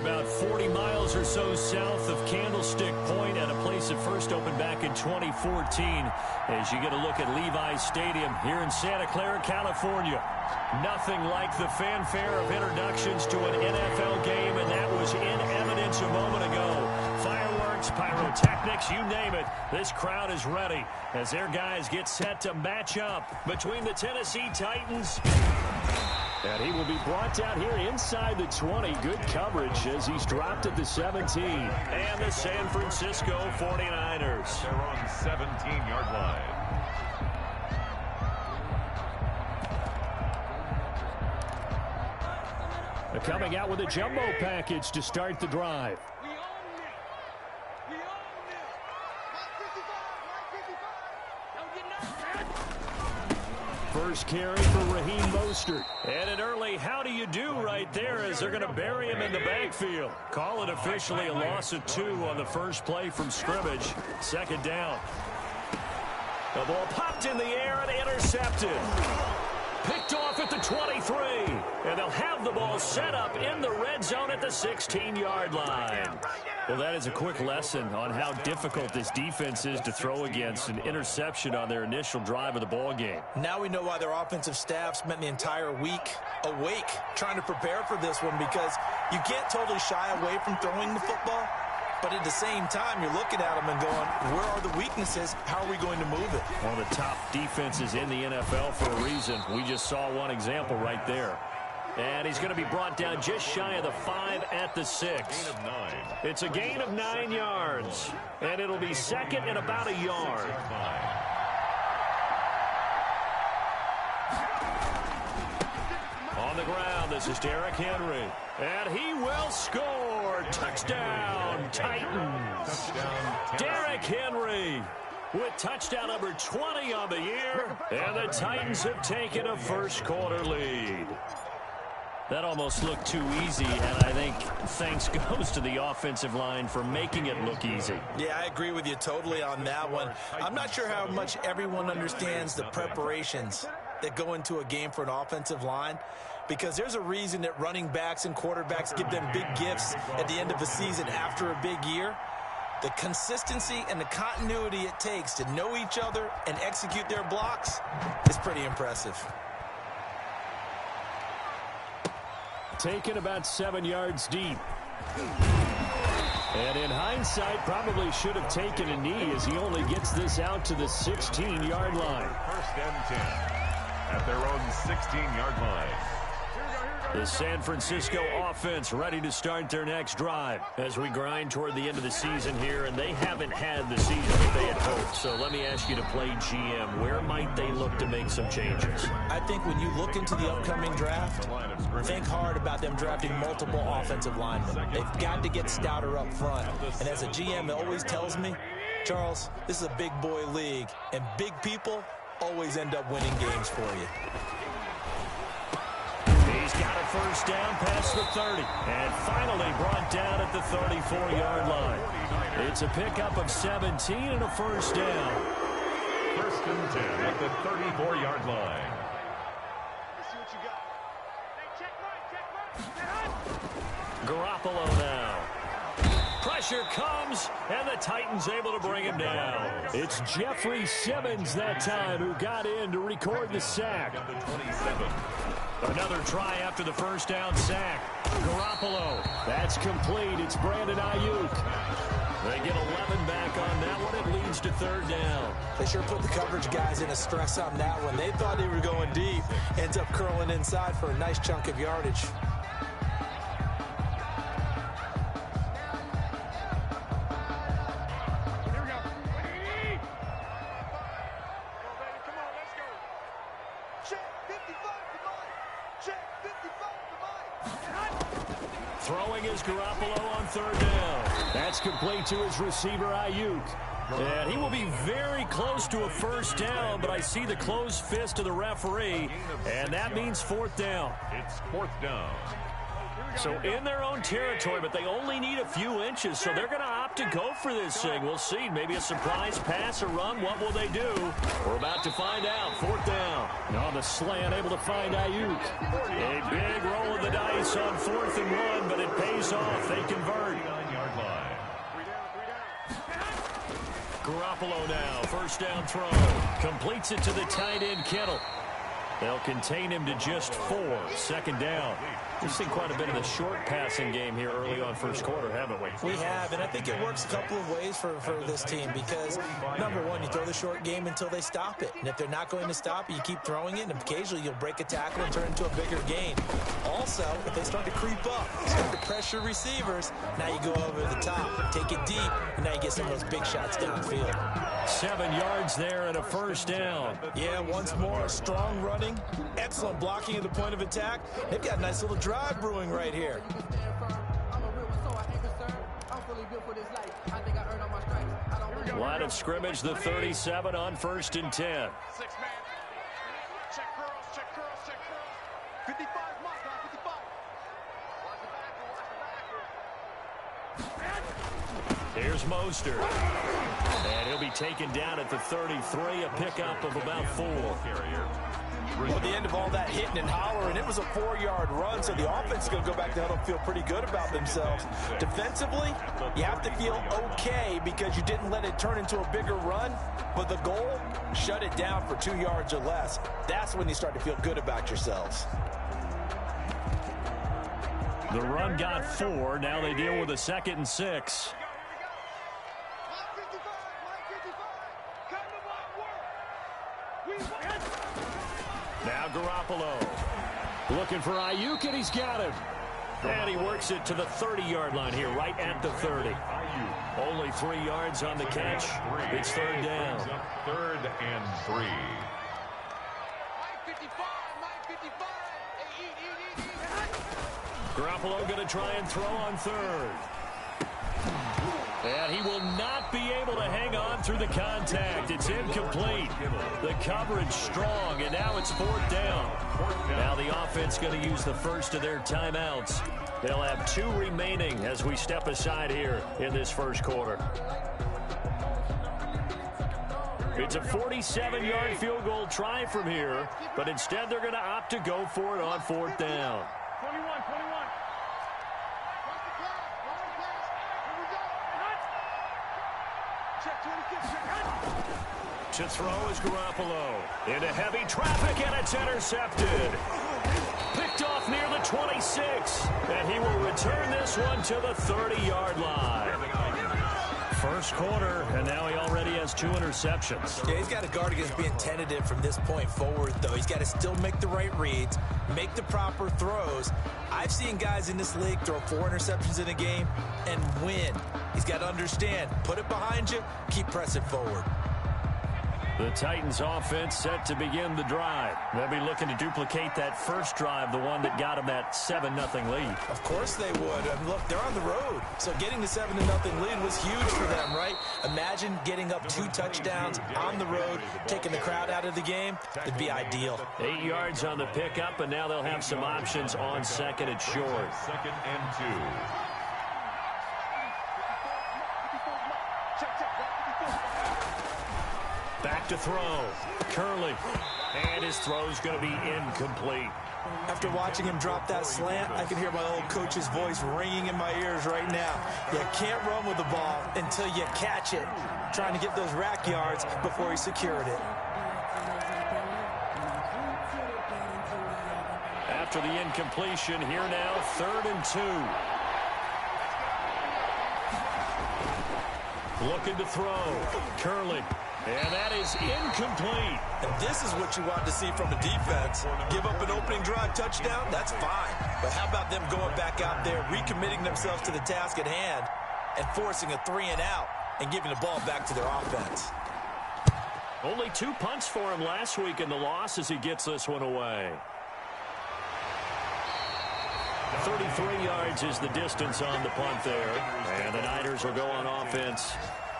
about 40 miles or so south of Candlestick Point at a place that first opened back in 2014 as you get a look at Levi's Stadium here in Santa Clara, California. Nothing like the fanfare of introductions to an NFL game, and that was in evidence a moment ago. Fireworks, pyrotechnics, you name it. This crowd is ready as their guys get set to match up between the Tennessee Titans. And he will be brought down here inside the 20. Good coverage as he's dropped at the 17. And the San Francisco 49ers. They're on the 17-yard line. They're coming out with a jumbo package to start the drive. First carry for Raheem Mostert. And an early how do you do right there as they're going to bury him in the backfield. Call it officially a loss of 2 on the first play from scrimmage. Second down. The ball popped in the air and intercepted. Picked off at the 23. And they'll have the ball set up in the red zone at the 16-yard line. Well, that is a quick lesson on how difficult this defense is to throw against. An interception on their initial drive of the ball game. Now we know why their offensive staff spent the entire week awake trying to prepare for this one, because you can't totally shy away from throwing the football. But at the same time, you're looking at them and going, where are the weaknesses? How are we going to move it? One of the top defenses in the NFL for a reason. We just saw one example right there. And he's going to be brought down just shy of the 5 at the 6. Gain of 9. It's a gain of 9 yards. And it'll be second and about a yard. On the ground, this is Derrick Henry. And he will score. Touchdown, Titans. Touchdown, Derrick Henry with touchdown number 20 on the year. And the Titans have taken a first quarter lead. That almost looked too easy, and I think thanks goes to the offensive line for making it look easy. Yeah, I agree with you totally on that one. I'm not sure how much everyone understands the preparations that go into a game for an offensive line, because there's a reason that running backs and quarterbacks give them big gifts at the end of the season after a big year. The consistency and the continuity it takes to know each other and execute their blocks is pretty impressive. Taken about 7 yards deep. And in hindsight, probably should have taken a knee as he only gets this out to the 16-yard line. First and 10 at their own 16-yard line. The San Francisco offense ready to start their next drive as we grind toward the end of the season here, and they haven't had the season that they had hoped. So let me ask you to play GM. Where might they look to make some changes? I think when you look into the upcoming draft, think hard about them drafting multiple offensive linemen. They've got to get stouter up front. And as a GM, it always tells me, Charles, this is a big boy league, and big people always end up winning games for you. He's got a first down past the 30. And finally brought down at the 34-yard line. It's a pickup of 17 and a first down. First and 10 at the 34-yard line. Garoppolo now. Pressure comes, and the Titans able to bring him down. It's Jeffrey Simmons that time who got in to record the sack. Number 27. Another try after the first down sack. Garoppolo. That's complete. It's Brandon Ayuk. They get 11 back on that one. It leads to third down. They sure put the coverage guys in a stress on that one. They thought they were going deep. Ends up curling inside for a nice chunk of yardage. Throwing is Garoppolo on third down. That's complete to his receiver, Ayuk. And he will be very close to a first down, but I see the closed fist of the referee, and that means fourth down. It's fourth down. So in their own territory, but they only need a few inches, so they're going to opt to go for this thing. We'll see. Maybe a surprise pass or run. What will they do? We're about to find out. 4th down. On the slant, able to find Ayuk. A big roll of the dice on 4th and 1, but it pays off. They convert. Garoppolo now, 1st down throw. Completes it to the tight end, Kittle. They'll contain him to just 4. 2nd down. We've seen quite a bit of the short passing game here early on 1st quarter, haven't we? We have, and I think it works a couple of ways for this team because, number one, you throw the short game until they stop it. And if they're not going to stop it, you keep throwing it, and occasionally you'll break a tackle and turn it into a bigger gain. Also, if they start to creep up, start to pressure receivers, now you go over the top, take it deep, and now you get some of those big shots downfield. 7 yards there and a 1st down. Yeah, once more, strong running, excellent blocking at the point of attack. They've got a nice little drive brewing right here. Line of scrimmage, the 37 on 1st and 10. 6 man. Check curls, check curls, check curls. 55, mark, 55. Watch the back, Here's Mostert. And he'll be taken down at the 33, a pickup of about 4. Well, at the end of all that hitting and hollering, it was a 4-yard run, so the offense is going to go back to huddle and feel pretty good about themselves. Defensively, you have to feel okay because you didn't let it turn into a bigger run, but the goal, shut it down for 2 yards or less. That's when you start to feel good about yourselves. The run got 4. Now they deal with a 2nd and 6. Now Garoppolo looking for Ayuk, and he's got him. And he works it to the 30-yard line here, right at the 30. Only 3 yards on the catch. It's 3rd down. 3rd and 3. Garoppolo going to try and throw on 3rd. And he will not be able to hang on through the contact. It's incomplete. The coverage strong, and now it's 4th down. Now the offense going to use the first of their timeouts. They'll have 2 remaining as we step aside here in this 1st quarter. It's a 47-yard field goal try from here, but instead they're going to opt to go for it on 4th down. 21. To throw is Garoppolo. Into heavy traffic, and it's intercepted. Picked off near the 26. And he will return this one to the 30-yard line. 1st quarter, and now he already has 2 interceptions. Yeah, he's got to guard against being tentative from this point forward, though. He's got to still make the right reads, make the proper throws. I've seen guys in this league throw 4 interceptions in a game and win. He's got to understand, put it behind you, keep pressing forward. The Titans offense set to begin the drive. They'll be looking to duplicate that first drive, the one that got them that 7-0 lead. Of course they would. Look, they're on the road. So getting the 7-0 lead was huge for them, right? Imagine getting up 2 touchdowns on the road, taking the crowd out of the game. It'd be ideal. 8 yards on the pickup, and now they'll have some options on 2nd and short. 2nd and 2. Back to throw. Curley. And his throw's going to be incomplete. After watching him drop that slant, I can hear my old coach's voice ringing in my ears right now. You can't run with the ball until you catch it. Trying to get those rack yards before he secured it. After the incompletion, here now, 3rd and 2. Looking to throw. Curley. And that is incomplete. And this is what you want to see from a defense. Give up an opening drive touchdown, that's fine. But how about them going back out there, recommitting themselves to the task at hand, and forcing a 3 and out, and giving the ball back to their offense. Only 2 punts for him last week in the loss as he gets this one away. 33 yards is the distance on the punt there. And the Niners will go on offense.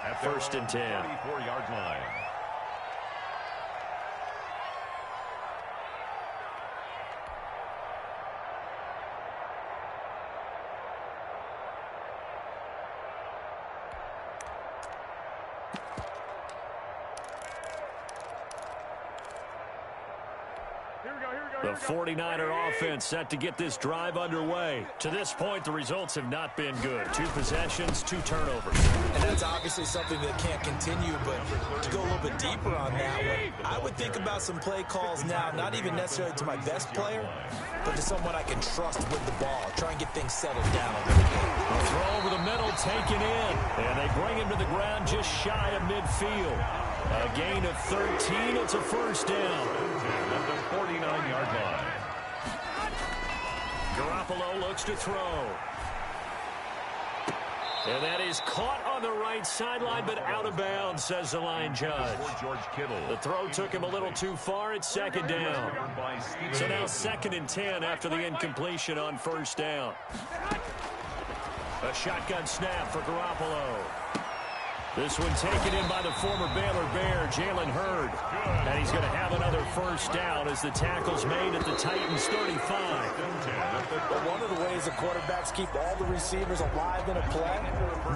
At 1st and 10. 24-yard line. The 49er offense set to get this drive underway. To this point, the results have not been good. 2 possessions, 2 turnovers. And that's obviously something that can't continue, but to go a little bit deeper on that one, I would think about some play calls now, not even necessarily to my best player, but to someone I can trust with the ball. Try and get things settled down a little bit. A throw over the middle taken in, and they bring him to the ground just shy of midfield. A gain of 13. It's a first down. At the 49-yard line. Garoppolo looks to throw. And that is caught on the right sideline, but out of bounds, says the line judge. The throw took him a little too far. It's second down. So now 2nd and 10 after the incompletion on first down. A shotgun snap for Garoppolo. This one taken in by the former Baylor Bear, Jalen Hurd. And he's going to have another first down as the tackle's made at the Titans' 35. But one of the ways the quarterbacks keep all the receivers alive in a play,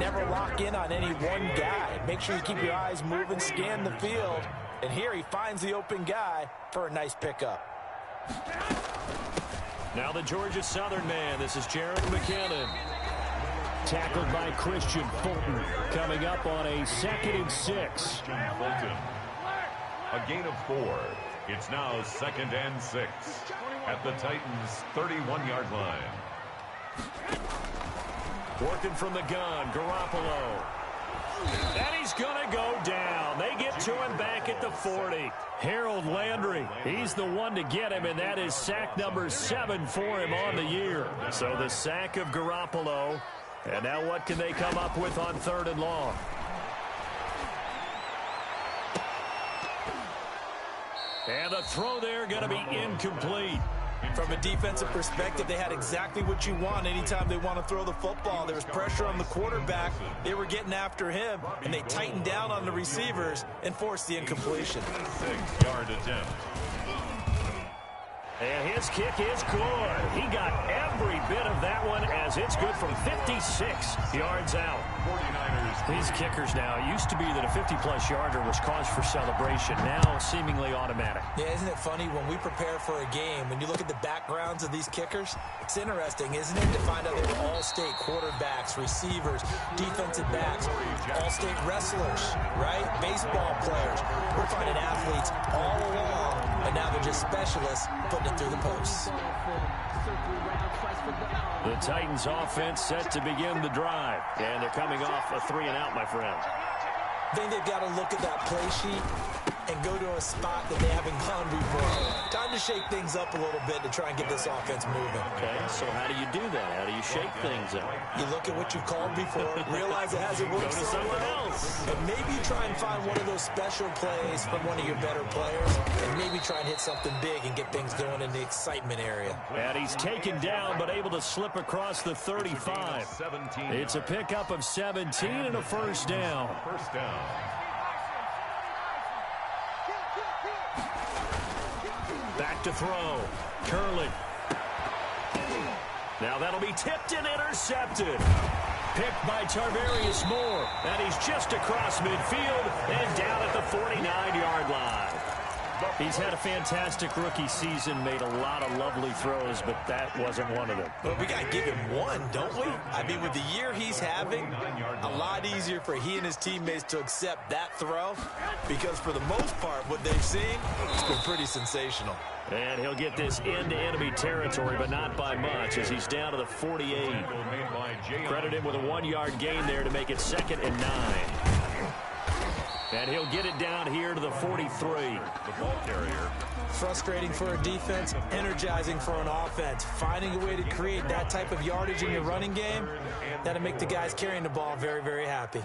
never lock in on any one guy. Make sure you keep your eyes moving, scan the field. And here he finds the open guy for a nice pickup. Now the Georgia Southern man. This is Jared McKinnon. Tackled by Christian Fulton. Coming up on a 2nd and 6. Fulton. A gain of 4. It's now 2nd and 6 at the Titans' 31-yard line. Working from the gun, Garoppolo. And he's going to go down. They get to him back at the 40. Harold Landry, he's the one to get him, and that is sack number 7 for him on the year. So the sack of Garoppolo. And now what can they come up with on 3rd and long? And the throw there going to be incomplete. From a defensive perspective, they had exactly what you want anytime they want to throw the football. There was pressure on the quarterback. They were getting after him, and they tightened down on the receivers and forced the incompletion. 6-yard attempt. And his kick is good. He got every bit of that one as it's good from 56 yards out. 49ers. These kickers now, it used to be that a 50-plus yarder was cause for celebration. Now seemingly automatic. Yeah, isn't it funny when we prepare for a game, when you look at the backgrounds of these kickers, it's interesting, isn't it, to find out they're all-state quarterbacks, receivers, defensive backs, all-state wrestlers, right? Baseball players. We're finding athletes all along, and now they're just specialists putting it through the posts. The Titans offense set to begin the drive. And they're coming off a 3-and-out, my friend. I think they've got to look at that play sheet and go to a spot that they haven't gone before. Time to shake things up a little bit to try and get this offense moving. Okay, so how do you do that? How do you shake things up? You look at what you've called before, realize it hasn't worked Go to so someone well, else. and maybe try and find one of those special plays from one of your better players, and maybe try and hit something big and get things going in the excitement area. And he's taken down, but able to slip across the 35. It's a pickup of 17 and a first down. First down. Back to throw. Curley. Now that'll be tipped and intercepted. Picked by Tarvarius Moore. And he's just across midfield and down at the 49-yard line. He's had a fantastic rookie season, made a lot of lovely throws, but that wasn't one of them. But we got to give him one, don't we? I mean, with the year he's having, a lot easier for he and his teammates to accept that throw, because for the most part, what they've seen, it's been pretty sensational. And he'll get this into enemy territory, but not by much, as he's down to the 48. Credit him with a 1-yard gain there to make it 2nd and 9. And he'll get it down here to the 43. The ball carrier. Frustrating for a defense, energizing for an offense. Finding a way to create that type of yardage in your running game, that'll make the guys carrying the ball very, very happy.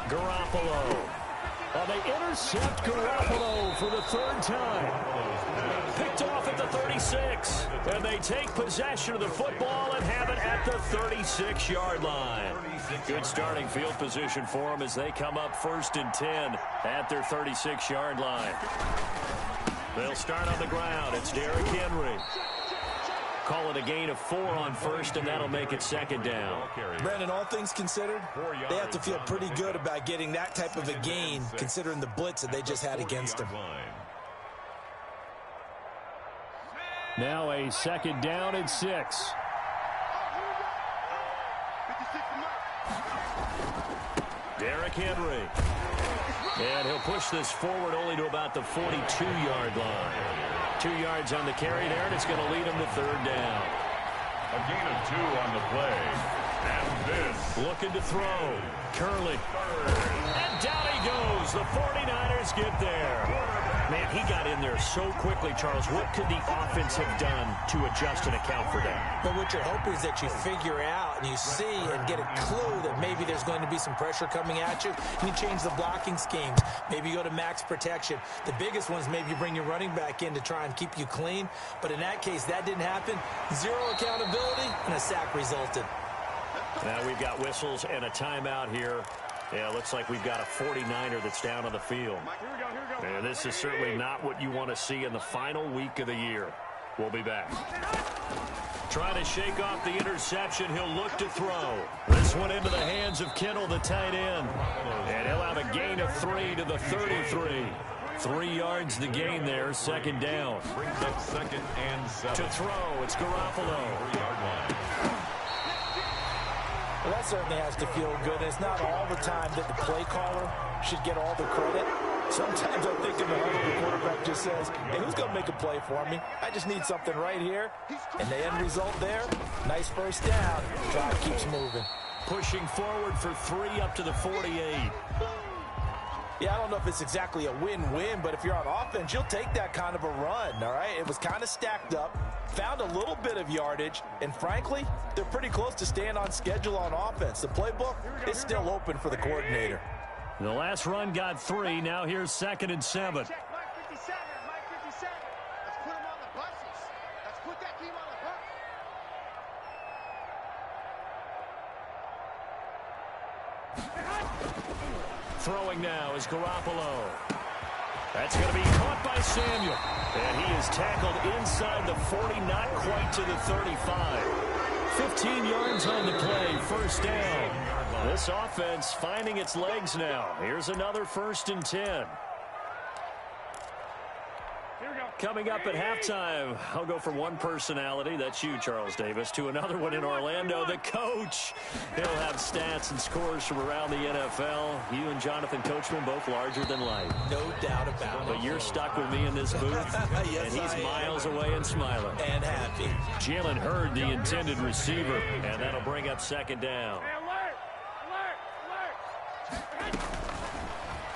Garoppolo. They intercept Garoppolo for the 3rd time. Picked off at the 36. And they take possession of the football and have it at the 36-yard line. Good starting field position for them as they come up 1st and 10 at their 36-yard line. They'll start on the ground. It's Derrick Henry. Call it a gain of 4 on 1st, and that'll make it 2nd down. Brandon, all things considered, they have to feel pretty good about getting that type of a gain, considering the blitz that they just had against them. Now a second down and 6. Derrick Henry. And he'll push this forward only to about the 42-yard line. 2 yards on the carry there, and it's going to lead him to third down. A gain of 2 on the play. And this. Looking to throw. Curley. And down he goes. The 49ers get there. Man, he got in there so quickly, Charles. What could the offense have done to adjust and account for that? But what you're hoping is that you figure out and you see and get a clue that maybe there's going to be some pressure coming at you, and you change the blocking schemes. Maybe you go to max protection. The biggest one is maybe you bring your running back in to try and keep you clean. But in that case, that didn't happen. 0 accountability, and a sack resulted. Now we've got whistles and a timeout here. Yeah, looks like we've got a 49er that's down on the field. And this is certainly not what you want to see in the final week of the year. We'll be back. Trying to shake off the interception. He'll look to throw. This one into the hands of Kittle, the tight end. And he'll have a gain of 3 to the 33. 3 yards to gain there, second down. Brings up second and 7. To throw, it's Garoppolo. 3-yard line. Well, that certainly has to feel good. It's not all the time that the play caller should get all the credit. Sometimes I think in the huddle, the quarterback just says, hey, who's going to make a play for me? I just need something right here. And the end result there, nice first down. Drive keeps moving. Pushing forward for 3 up to the 48. Yeah, I don't know if it's exactly a win-win, but if you're on offense, you'll take that kind of a run, all right? It was kind of stacked up, found a little bit of yardage, and frankly, they're pretty close to staying on schedule on offense. The playbook is still open for the coordinator. The last run got 3. Now here's second and 7. Check Mike 57, Mike 57. Let's put him on the buses. Let's put that team on the bus. Throwing now is Garoppolo. That's going to be caught by Samuel. And he is tackled inside the 40, not quite to the 35. 15 yards on the play, first down. This offense finding its legs now. Here's another 1st and 10. Coming up at halftime, I'll go from one personality, that's you, Charles Davis, to another one in Orlando, the coach. He'll have stats and scores from around the NFL. You and Jonathan Coachman, both larger than life. No doubt about it. But you're stuck with me in this booth, Yes, and he's miles away and smiling. And happy. Jalen Hurd, the intended receiver, and that'll bring up second down.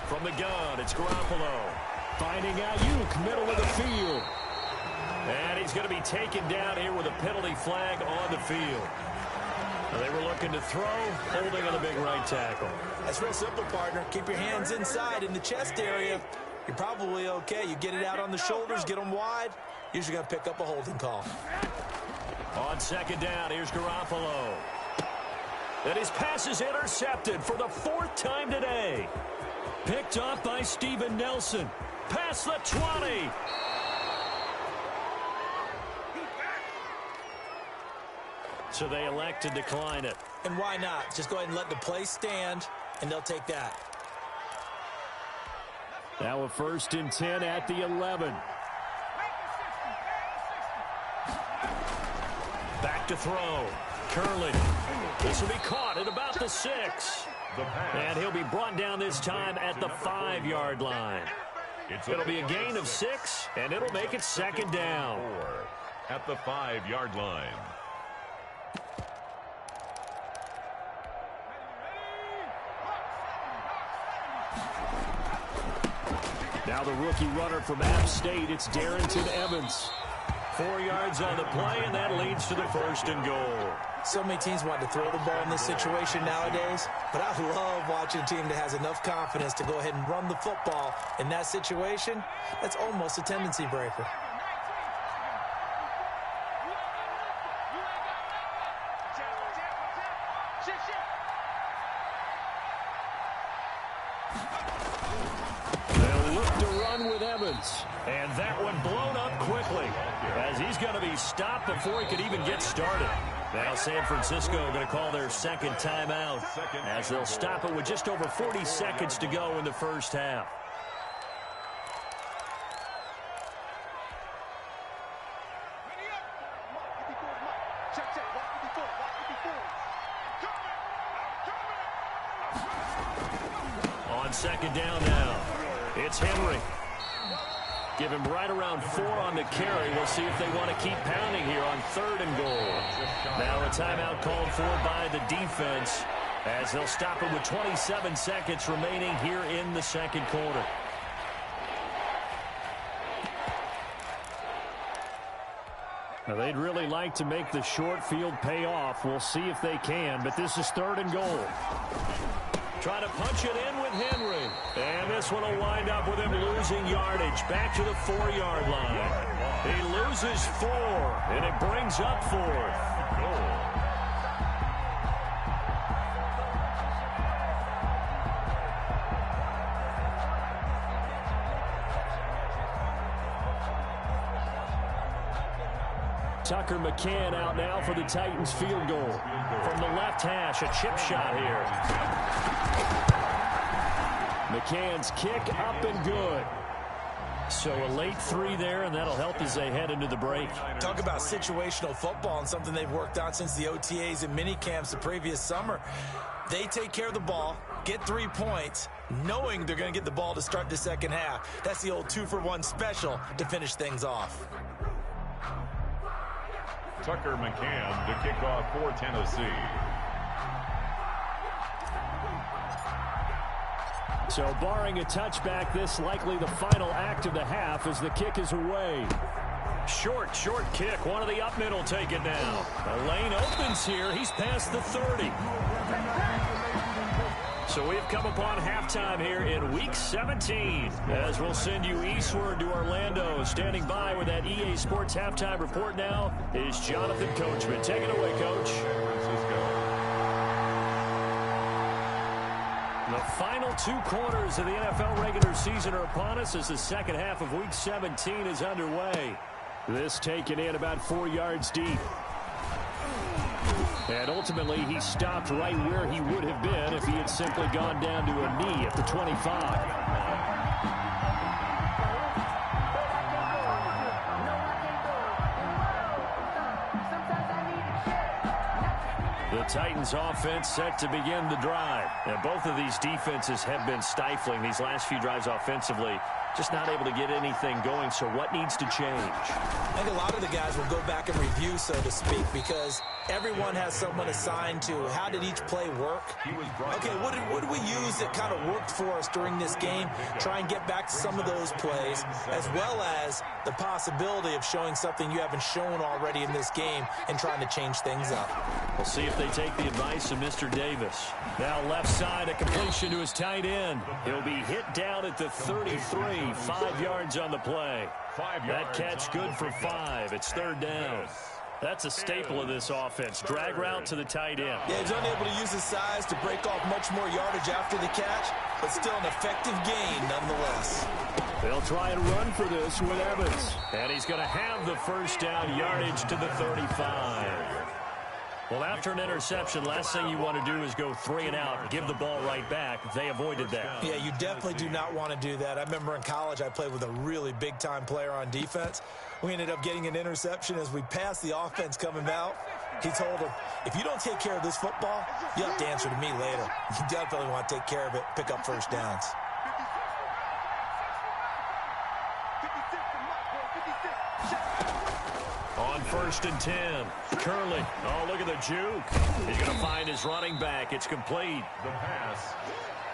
From the gun, it's Garoppolo. Finding Ayuk, middle of the field. And he's going to be taken down here with a penalty flag on the field. Now they were looking to throw, holding on the big right tackle. That's real simple, partner. Keep your hands inside in the chest area. You're probably okay. You get it out on the shoulders, get them wide. Usually going to pick up a holding call. On second down, here's Garoppolo. And his pass is intercepted for the 4th time today. Picked off by Steven Nelson. Past the 20. So they elect to decline it. And why not? Just go ahead and let the play stand, and they'll take that. Now a 1st and 10 at the 11. Back to throw. Curley. This will be caught at about the 6. And he'll be brought down this time at the 5-yard line. It'll be a gain of 6, and it'll make it second down. At the 5-yard line. Now the rookie runner from App State, it's Darrington Evans. 4 yards on the play, and that leads to the 1st and goal. So many teams want to throw the ball in this situation nowadays, but I love watching a team that has enough confidence to go ahead and run the football. In that situation, that's almost a tendency breaker. They'll look to run with Evans. And that one blown up quickly as he's going to be stopped before he could even get started. Now San Francisco going to call their second timeout as they'll stop it with just over 40 seconds to go in the first half. Check. Watch 54. Watch 54. On second down now, it's Henry. Give him right around 4 on the carry. We'll see if they want to keep pounding here on 3rd and goal. Now a timeout called for by the defense as they'll stop it with 27 seconds remaining here in the second quarter. Now they'd really like to make the short field pay off. We'll see if they can, but this is 3rd and goal. Trying to punch it in with Henry. And this one will wind up with him losing yardage. Back to the 4-yard line. He loses 4, and it brings up 4th. Tucker McCann out now for the Titans field goal. From the left hash, a chip shot here. McCann's kick up and good. So a late 3 there, and that'll help as they head into the break. Talk about situational football and something they've worked on since the OTAs and mini camps the previous summer. They take care of the ball, get 3 points, knowing they're going to get the ball to start the second half. That's the old 2-for-1 special to finish things off. Tucker McCann to kick off for Tennessee. So barring a touchback, this likely the final act of the half as the kick is away. Short kick. One of the up middle take it now. The lane opens here. He's past the 30. So we've come upon halftime here in Week 17 as we'll send you eastward to Orlando. Standing by with that EA Sports halftime report now is Jonathan Coachman. Take it away, Coach. The final 2 quarters of the NFL regular season are upon us as the second half of Week 17 is underway. This taken in about 4 yards deep. And ultimately, he stopped right where he would have been if he had simply gone down to a knee at the 25. The Titans offense set to begin the drive. And both of these defenses have been stifling these last few drives offensively. Just not able to get anything going. So what needs to change? I think a lot of the guys will go back and review, so to speak, because everyone has someone assigned to how did each play work. Okay, what did we use that kind of worked for us during this game? Try and get back to some of those plays, as well as the possibility of showing something you haven't shown already in this game and trying to change things up. We'll see if they take the advice of Mr. Davis. Now left side, a completion to his tight end. He'll be hit down at the 33, 5 yards on the play. That catch good for 5. It's 3rd down. That's a staple of this offense. Drag route to the tight end. Yeah, he's unable to use his size to break off much more yardage after the catch, but still an effective gain nonetheless. They'll try and run for this with Evans. And he's going to have the first down yardage to the 35. Well, after an interception, last thing you want to do is go 3 and out, give the ball right back. They avoided that. Yeah, you definitely do not want to do that. I remember in college I played with a really big-time player on defense. We ended up getting an interception as we passed the offense coming out. He told him, if you don't take care of this football, you have to answer to me later. You definitely want to take care of it, pick up first downs. On 1st and 10, Curley. Oh, look at the juke. He's going to find his running back. It's complete. The pass.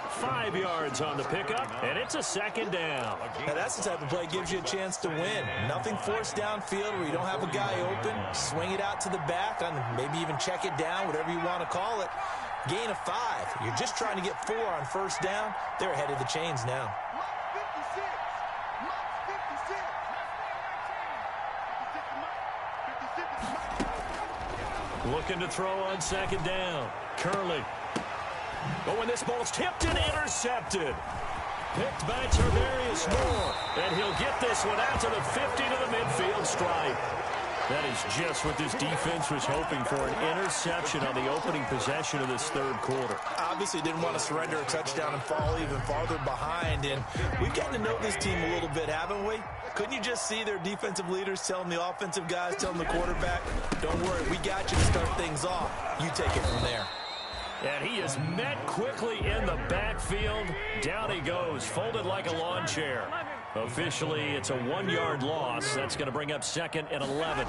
5 yards on the pickup, and it's a 2nd down. Now, that's the type of play that gives you a chance to win. Nothing forced downfield where you don't have a guy open. Swing it out to the back, and maybe even check it down, whatever you want to call it. Gain of 5. You're just trying to get 4 on 1st down. They're ahead of the chains now. Looking to throw on 2nd down. Curley. Oh, and this ball's tipped and intercepted. Picked by Tarvarius Moore. And he'll get this one out to the 50 to the midfield stripe. That is just what this defense was hoping for, an interception on the opening possession of this third quarter. Obviously didn't want to surrender a touchdown and fall even farther behind, and we've gotten to know this team a little bit, haven't we? Couldn't you just see their defensive leaders telling the offensive guys, telling the quarterback, don't worry, we got you to start things off. You take it from there. And he is met quickly in the backfield. Down he goes, folded like a lawn chair. Officially, it's a 1-yard loss. That's going to bring up 2nd and 11.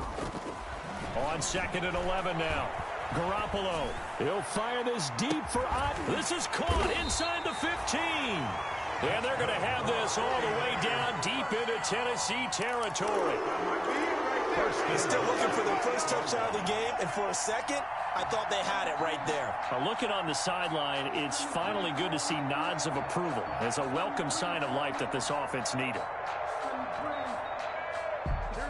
On 2nd and 11 now. Garoppolo. He'll fire this deep for Ott. This is caught inside the 15. And they're going to have this all the way down deep into Tennessee territory. They're still looking for their first touchdown of the game, and for a second, I thought they had it right there. Looking on the sideline, it's finally good to see nods of approval. It's a welcome sign of life that this offense needed.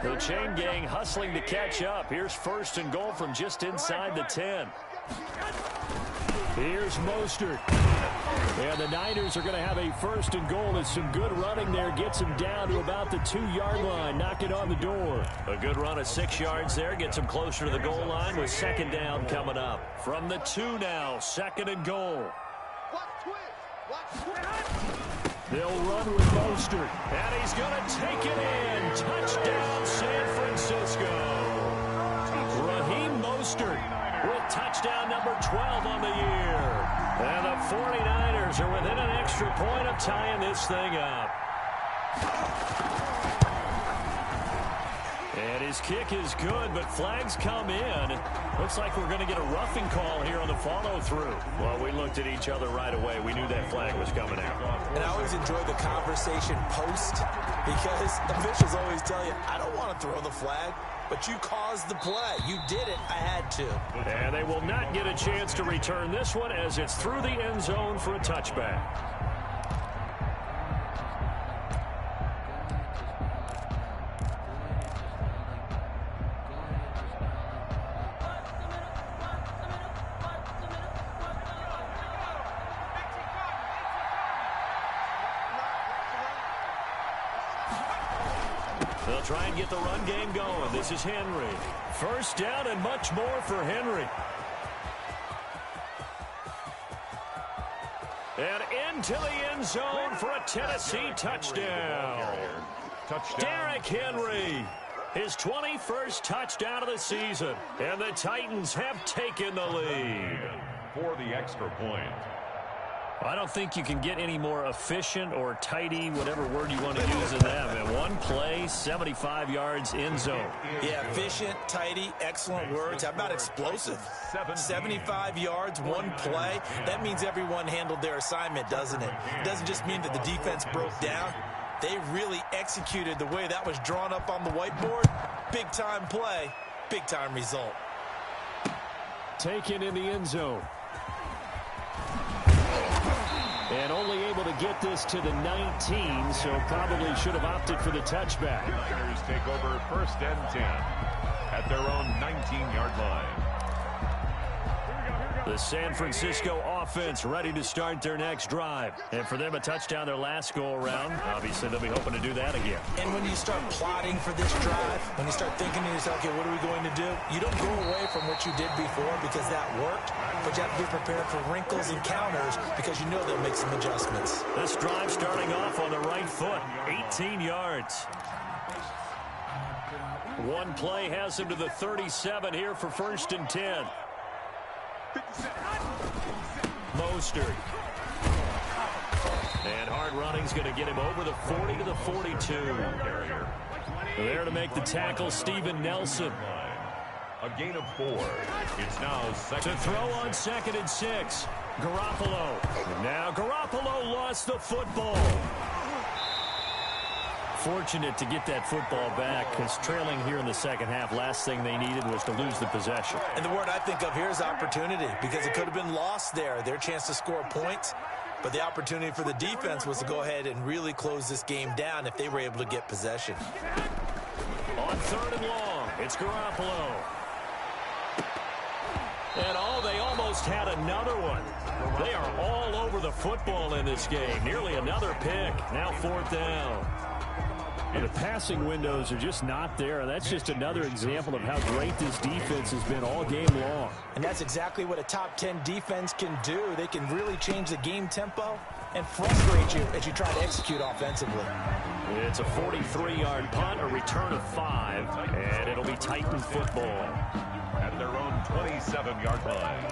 The chain gang hustling to catch up. Here's 1st and goal from just inside the 10. Here's Mostert. And the Niners are going to have a 1st and goal. As some good running there gets him down to about the 2-yard line. Knock it on the door. A good run of 6 yards there. Gets him closer to the goal line with 2nd down coming up. From the 2 now, 2nd and goal. They'll run with Mostert. And he's going to take it in. Touchdown, San Francisco. Raheem Mostert with touchdown number 12 on the year. And the 49ers are within an extra point of tying this thing up. And his kick is good, but flags come in. Looks like we're going to get a roughing call here on the follow-through. Well, we looked at each other right away. We knew that flag was coming out. And I always enjoy the conversation post, because officials always tell you, I don't want to throw the flag, but you caused the play. You did it. I had to. And they will not get a chance to return this one as it's through the end zone for a touchback. They'll try and get the run game going. This is Henry. 1st down and much more for Henry. And into the end zone for a Tennessee touchdown. Derrick Henry, his 21st touchdown of the season. And the Titans have taken the lead. For the extra point. I don't think you can get any more efficient or tidy, whatever word you want to use in that. Man, one play, 75 yards in zone. Yeah, efficient, tidy, excellent words. How about explosive? 75 yards, one play. That means everyone handled their assignment, doesn't it? It doesn't just mean that the defense broke down. They really executed the way that was drawn up on the whiteboard. Big-time play, big-time result. Taken in the end zone. And only able to get this to the 19, so probably should have opted for the touchback. Niners take over 1st and 10 at their own 19-yard line. The San Francisco offense ready to start their next drive. And for them, a touchdown their last go-around. Obviously, they'll be hoping to do that again. And when you start plotting for this drive, when you start thinking to yourself, okay, what are we going to do? You don't go away from what you did before because that worked, but you have to be prepared for wrinkles and counters because you know they'll make some adjustments. This drive starting off on the right foot, 18 yards. One play has him to the 37 here for 1st and 10. Mostert. And hard running's going to get him over the 40 to the 42. There to make the tackle, Steven Nelson. A gain of 4. It's now 2nd. To throw on 2nd and 6. Garoppolo. Now Garoppolo lost the football. Fortunate to get that football back, because trailing here in the second half, last thing they needed was to lose the possession. And the word I think of here is opportunity, because it could have been lost there, their chance to score points. But the opportunity for the defense was to go ahead and really close this game down if they were able to get possession. On 3rd and long, it's Garoppolo. And they almost had another one. They are all over the football in this game. Nearly another pick. Now 4th down. And the passing windows are just not there. And that's just another example of how great this defense has been all game long. And that's exactly what a top 10 defense can do. They can really change the game tempo and frustrate you as you try to execute offensively. It's a 43-yard punt, a return of 5, and it'll be Titan football. At their own 27-yard line.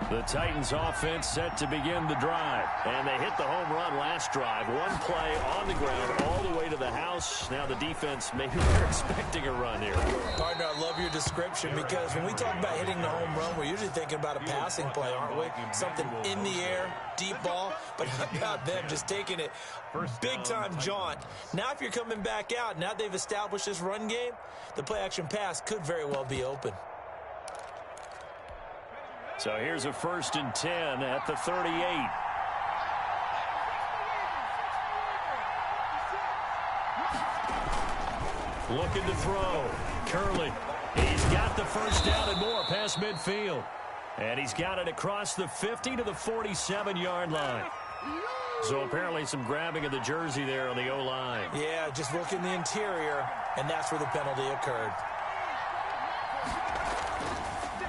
The Titans offense set to begin the drive. And they hit the home run last drive. One play on the ground all the way to the house. Now the defense, maybe they're expecting a run here. Partner, I love your description because when we talk about hitting the home run, we're usually thinking about a passing play, aren't we? Something in the air, deep ball. But how about them just taking it big-time jaunt? Now if you're coming back out, now they've established this run game, the play-action pass could very well be open. So here's a 1st and 10 at the 38. Looking to throw. Curley. He's got the first down and more past midfield. And he's got it across the 50 to the 47-yard line. So apparently some grabbing of the jersey there on the O-line. Yeah, just look in the interior, and that's where the penalty occurred.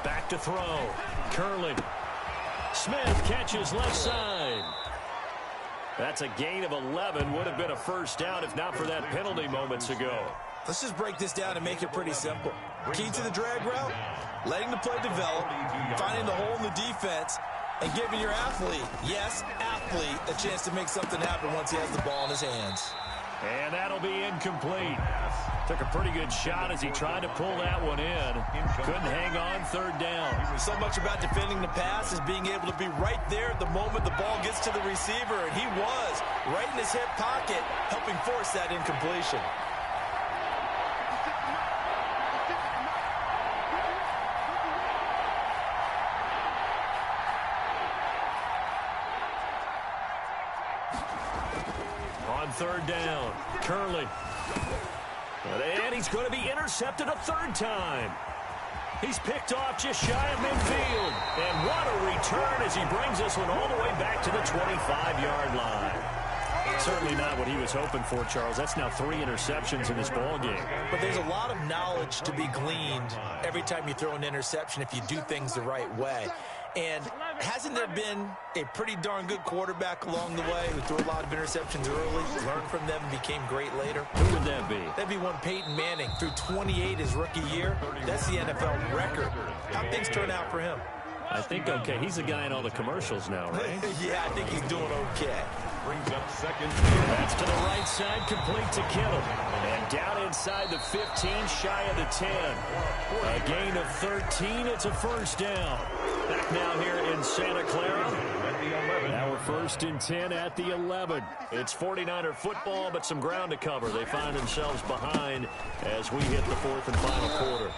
Back to throw. Curley. Smith catches left side. That's a gain of 11. Would have been a first down if not for that penalty moments ago. Let's just break this down and make it pretty simple. Key to the drag route, letting the play develop, finding the hole in the defense, and giving your athlete, yes, athlete, a chance to make something happen once he has the ball in his hands. And that'll be incomplete. Took a pretty good shot as he tried to pull that one in. Couldn't hang on 3rd down. So much about defending the pass is being able to be right there at the moment the ball gets to the receiver. And he was right in his hip pocket, helping force that incompletion. On 3rd down, Curley. And he's going to be intercepted a 3rd time. He's picked off just shy of midfield. And what a return as he brings this one all the way back to the 25-yard line. Certainly not what he was hoping for, Charles. That's now 3 interceptions in this ball game. But there's a lot of knowledge to be gleaned every time you throw an interception if you do things the right way. And hasn't there been a pretty darn good quarterback along the way who threw a lot of interceptions early, learned from them, and became great later? Who would that be? That'd be one Peyton Manning. Threw 28 his rookie year. That's the NFL record. How things turn out for him? I think okay. He's the guy in all the commercials now, right? Yeah, I think he's doing okay. Brings up 2nd. That's to the right side, complete to Kittle. And down inside the 15, shy of the 10. A gain of 13, it's a 1st down. Back now here in Santa Clara. Now we're 1st and 10 at the 11. It's 49er football, but some ground to cover. They find themselves behind as we hit the 4th and final quarter.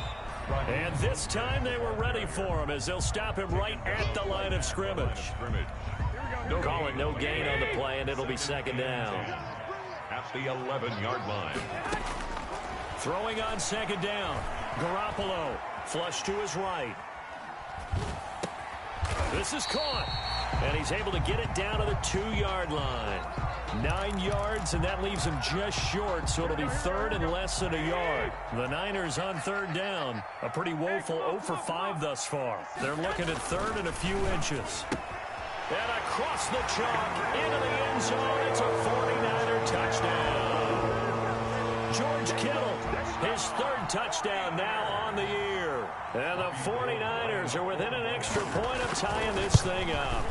And this time they were ready for him as they'll stop him right at the line of scrimmage. Call it no gain on the play, and it'll be 2nd down. At the 11-yard line. Throwing on 2nd down. Garoppolo, flush to his right. This is caught, and he's able to get it down to the 2-yard line. 9 yards, and that leaves him just short, so it'll be 3rd and less than a yard. The Niners on 3rd down. A pretty woeful 0 for 5 thus far. They're looking at 3rd and a few inches. And across the chalk, into the end zone, it's a 49er touchdown. George Kittle, his 3rd touchdown now on the year. And the 49ers are within an extra point of tying this thing up.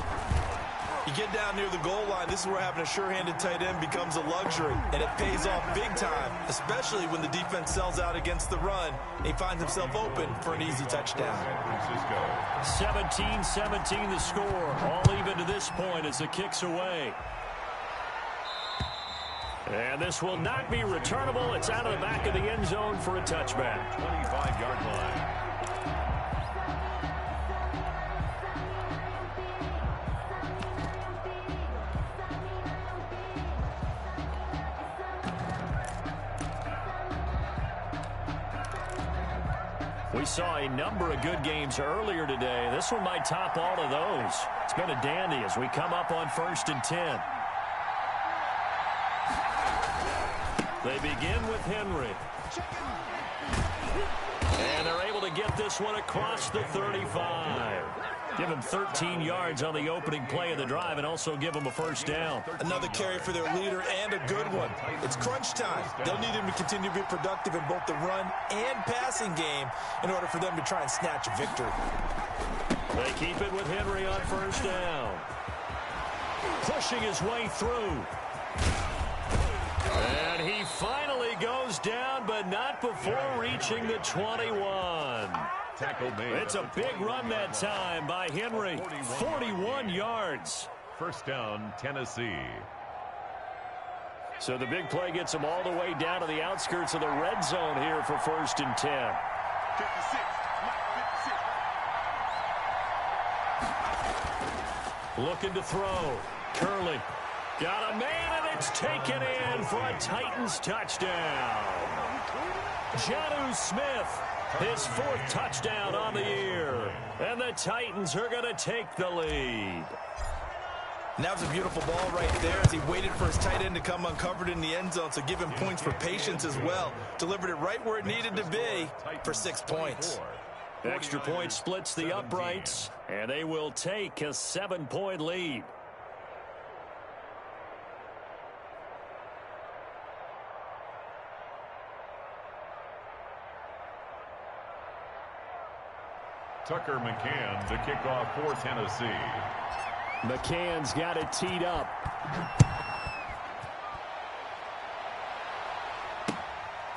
You get down near the goal line, this is where having a sure-handed tight end becomes a luxury, and it pays off big time, especially when the defense sells out against the run, and he finds himself open for an easy touchdown. 17-17 the score, all even to this point as the kick's away. And this will not be returnable. It's out of the back of the end zone for a touchback. 25-yard line. We saw a number of good games earlier today. This one might top all of those. It's been a dandy as we come up on 1st and 10. They begin with Henry. And they're able to get this one across the 35. Give him 13 yards on the opening play of the drive and also give him a first down. Another carry for their leader and a good one. It's crunch time. They'll need him to continue to be productive in both the run and passing game in order for them to try and snatch a victory. They keep it with Henry on first down. Pushing his way through. And he finally goes down, but not before reaching the 21. It's a big run that time by Henry. 41 yards. First down, Tennessee. So the big play gets them all the way down to the outskirts of the red zone here for 1st and 10. 56. Looking to throw. Curley. Got a man, and it's taken in for a Titans touchdown. Jonnu Smith, his 4th touchdown on the year. And the Titans are going to take the lead. And that was a beautiful ball right there as he waited for his tight end to come uncovered in the end zone, so give him points for patience as well. Delivered it right where it needed to be for 6 points. Extra point splits the uprights, and they will take a 7-point lead. Tucker McCann to kick off for Tennessee. McCann's got it teed up.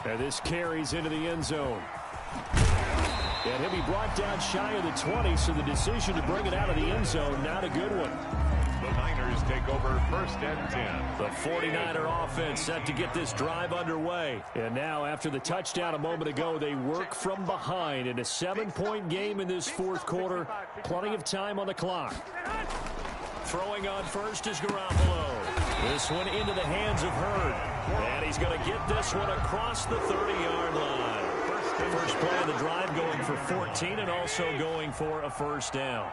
And this carries into the end zone. And he'll be brought down shy of the 20, so the decision to bring it out of the end zone, not a good one. The Niners take over 1st and 10. The 49er offense set to get this drive underway. And now, after the touchdown a moment ago, they work from behind in a 7-point game in this 4th quarter. Plenty of time on the clock. Throwing on first is Garoppolo. This one into the hands of Hurd. And he's going to get this one across the 30-yard line. First play of the drive going for 14 and also going for a first down.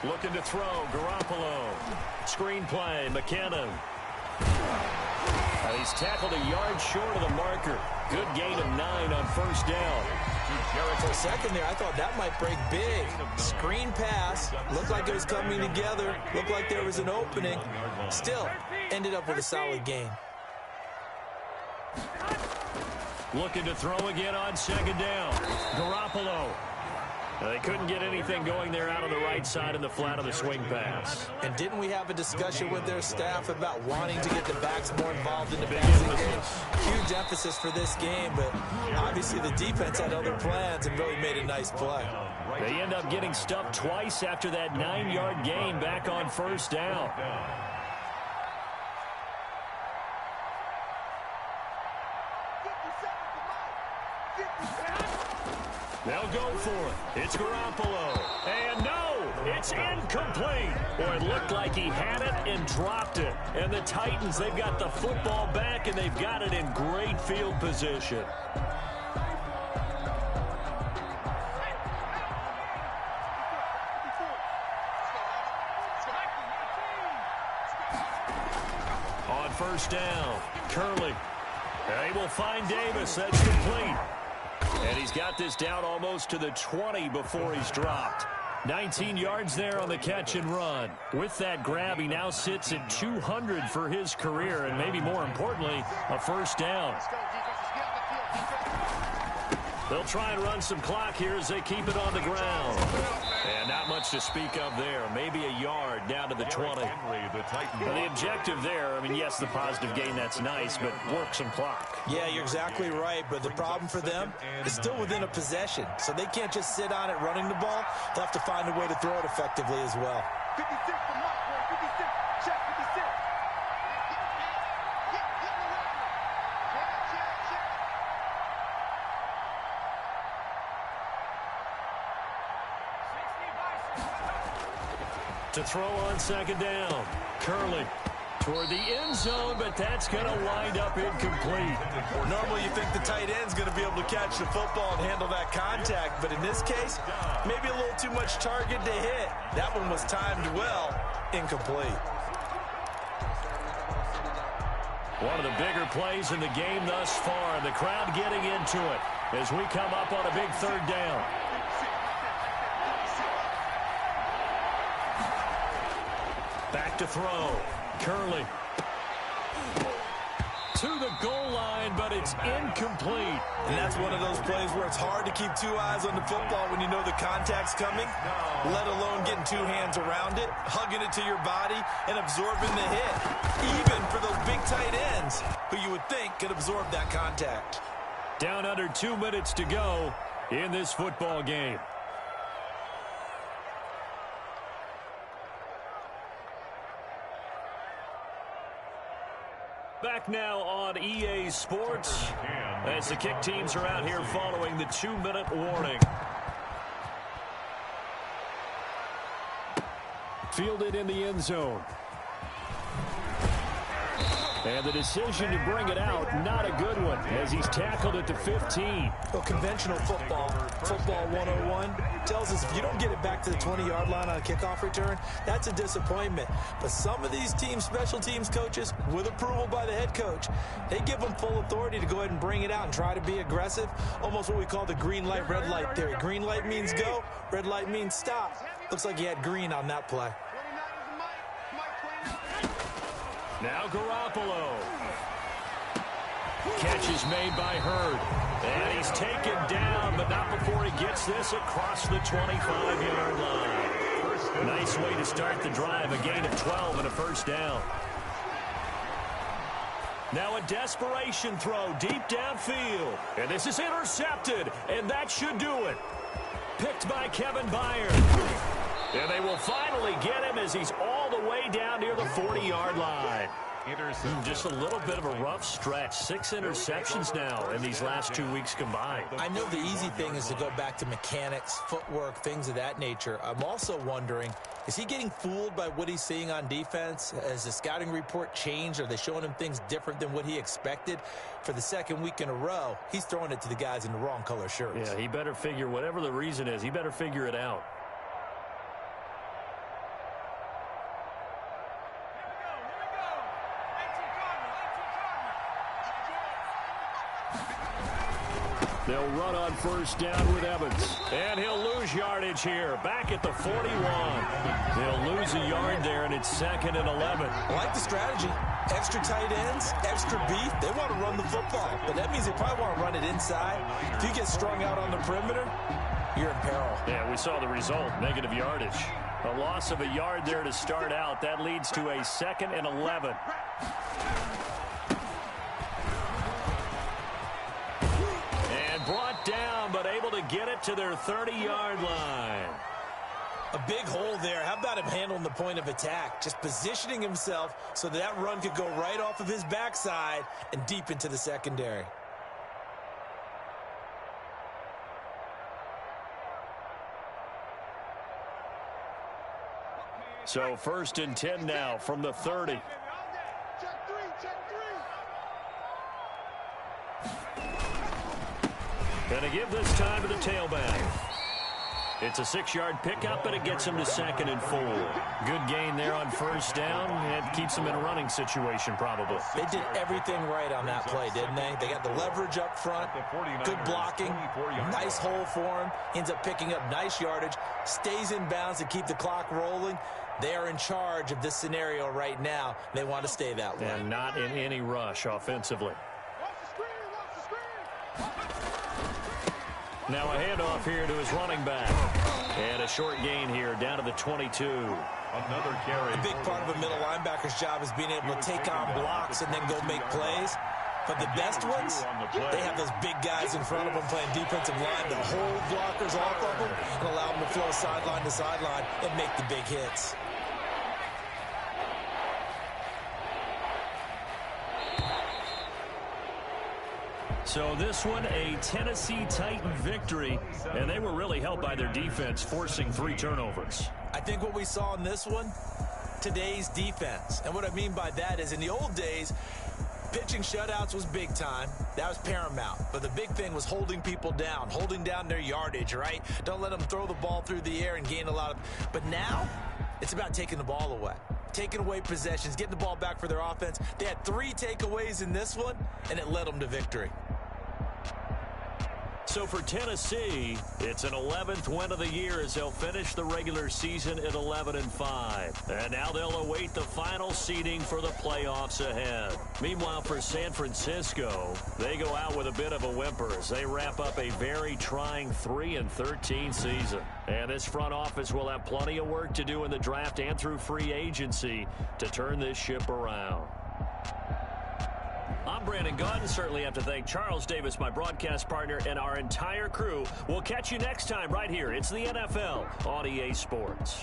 Looking to throw, Garoppolo. Screen play, McKinnon. He's tackled a yard short of the marker. Good gain of 9 on first down. For a second there, I thought that might break big. Screen pass. Looked like it was coming together. Looked like there was an opening. Still, ended up with a solid gain. Looking to throw again on 2nd down. Garoppolo. They couldn't get anything going there out on the right side in the flat of the swing pass. And didn't we have a discussion with their staff about wanting to get the backs more involved in the passing game? Huge emphasis for this game, but obviously the defense had other plans and really made a nice play. They end up getting stuffed twice after that 9-yard gain back on first down. They'll go for it. It's Garoppolo. And no, it's incomplete. Boy, it looked like he had it and dropped it. And the Titans, they've got the football back, and they've got it in great field position. On first down, Curley. They will find Davis. That's complete. And he's got this down almost to the 20 before he's dropped. 19 yards there on the catch and run. With that grab, he now sits at 200 for his career, and maybe more importantly, a first down. They'll try and run some clock here as they keep it on the ground. And not much to speak of there. Maybe a yard down to the 20. The objective there, I mean, yes, the positive gain, that's nice, but work some clock. Yeah, you're exactly right, but the problem for them is still within a possession. So they can't just sit on it running the ball. They'll have to find a way to throw it effectively as well. 56 for Mike, boy. 56. Check 56. To throw on second down, Curley toward the end zone, but that's going to wind up incomplete. Normally you think the tight end's going to be able to catch the football and handle that contact, but in this case, maybe a little too much target to hit. That one was timed well, incomplete. One of the bigger plays in the game thus far, the crowd getting into it as we come up on a big third down. Back to throw. Curley to the goal line, but it's incomplete. And that's one of those plays where it's hard to keep two eyes on the football when you know the contact's coming, let alone getting two hands around it, hugging it to your body, and absorbing the hit. Even for those big tight ends who you would think could absorb that contact. Down under 2 minutes to go in this football game. Back now on EA Sports as the kick teams are out here following the 2-minute warning. Fielded in the end zone. And the decision to bring it out, not a good one, as he's tackled at the 15. Well, conventional football 101, tells us if you don't get it back to the 20-yard line on a kickoff return, that's a disappointment. But some of these teams, special teams coaches, with approval by the head coach, they give them full authority to go ahead and bring it out and try to be aggressive, almost what we call the green light, red light theory. Green light means go, red light means stop. Looks like he had green on that play. Now Garoppolo. Catch is made by Hurd. And he's taken down, but not before he gets this across the 25-yard line. Nice way to start the drive. A gain of 12 and a first down. Now a desperation throw deep downfield. And this is intercepted, and that should do it. Picked by Kevin Byard. And they will finally get him as he's all the way down near the 40-yard line. Just a little bit of a rough stretch. 6 interceptions now in these last 2 weeks combined. I know the easy thing is to go back to mechanics, footwork, things of that nature. I'm also wondering, is he getting fooled by what he's seeing on defense? Has the scouting report changed? Are they showing him things different than what he expected? For the second week in a row, he's throwing it to the guys in the wrong color shirts. Yeah, he better figure, whatever the reason is, he better figure it out. They'll run on first down with Evans. And he'll lose yardage here. Back at the 41. They'll lose a yard there, and it's 2nd and 11. I like the strategy. Extra tight ends, extra beef. They want to run the football. But that means they probably want to run it inside. If you get strung out on the perimeter, you're in peril. Yeah, we saw the result. Negative yardage. A loss of a yard there to start out. That leads to a 2nd and 11. Brought down, but able to get it to their 30-yard line. A big hole there. How about him handling the point of attack? Just positioning himself so that run could go right off of his backside and deep into the secondary. So 1st and 10 now from the 30. Gonna give this time to the tailback. It's a 6-yard pickup, but it gets him to 2nd and 4. Good gain there on first down. It keeps him in a running situation, probably. They did everything right on that play, didn't they? They got the leverage up front, good blocking, nice hole for him. Ends up picking up nice yardage, stays in bounds to keep the clock rolling. They are in charge of this scenario right now. They want to stay that way. And not in any rush offensively. Now a handoff here to his running back. And a short gain here down to the 22. Another carry. A big part of a middle linebacker's job is being able to take on blocks and then go make plays. But the best ones, they have those big guys in front of them playing defensive line that hold blockers off of them and allow them to flow sideline to sideline and make the big hits. So this one, a Tennessee Titan victory, and they were really helped by their defense, forcing 3 turnovers. I think what we saw in this one, today's defense. And what I mean by that is in the old days, pitching shutouts was big time. That was paramount. But the big thing was holding people down, holding down their yardage, right? Don't let them throw the ball through the air and gain a lot of... But now, it's about taking the ball away. Taking away possessions, getting the ball back for their offense. They had 3 takeaways in this one, and it led them to victory. So for Tennessee, it's an 11th win of the year as they'll finish the regular season at 11-5. And now they'll await the final seeding for the playoffs ahead. Meanwhile, for San Francisco, they go out with a bit of a whimper as they wrap up a very trying 3-13 season. And this front office will have plenty of work to do in the draft and through free agency to turn this ship around. I'm Brandon Gaudin. Certainly have to thank Charles Davis, my broadcast partner, and our entire crew. We'll catch you next time right here. It's the NFL on EA Sports.